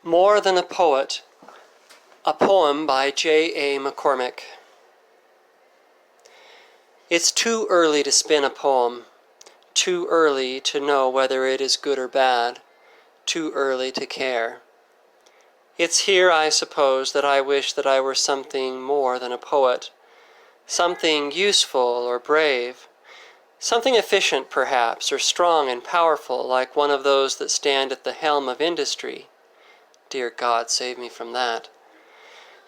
More Than a Poet, a poem by J.A. McCormick. It's too early to spin a poem, too early to know whether it is good or bad, too early to care. It's here, I suppose, that I wish that I were something more than a poet, something useful or brave, something efficient perhaps, or strong and powerful, like one of those that stand at the helm of industry. Dear God, save me from that.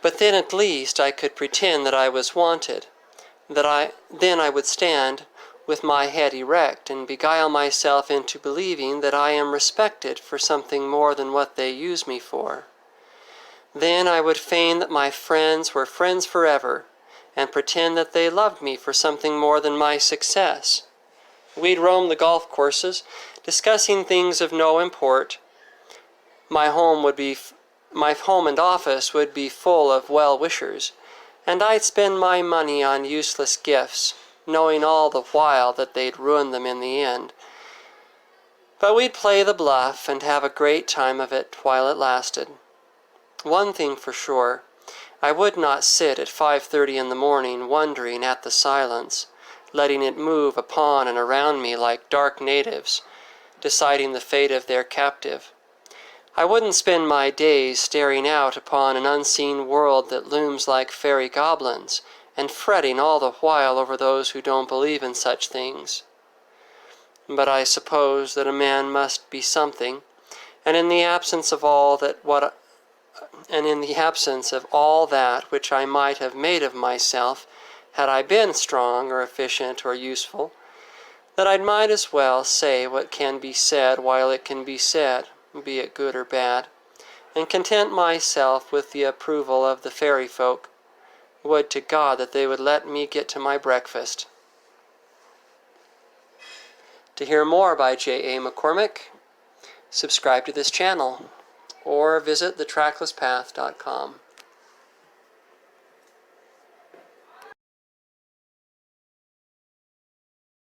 But then at least I could pretend that I was wanted, then I would stand with my head erect and beguile myself into believing that I am respected for something more than what they use me for. Then I would feign that my friends were friends forever, and pretend that they loved me for something more than my success. We'd roam the golf courses, discussing things of no import. My home and office would be full of well-wishers, and I'd spend my money on useless gifts, knowing all the while that they'd ruin them in the end. But we'd play the bluff and have a great time of it while it lasted. One thing for sure, I would not sit at 5:30 in the morning wondering at the silence, letting it move upon and around me like dark natives, deciding the fate of their captive. I wouldn't spend my days staring out upon an unseen world that looms like fairy goblins, and fretting all the while over those who don't believe in such things. But I suppose that a man must be something, and in the absence of all that which I might have made of myself, had I been strong or efficient or useful, that I might as well say what can be said while it can be said, be it good or bad, and content myself with the approval of the fairy folk. Would to God that they would let me get to my breakfast. To hear more by J.A. McCormick, subscribe to this channel, or visit thetracklesspath.com.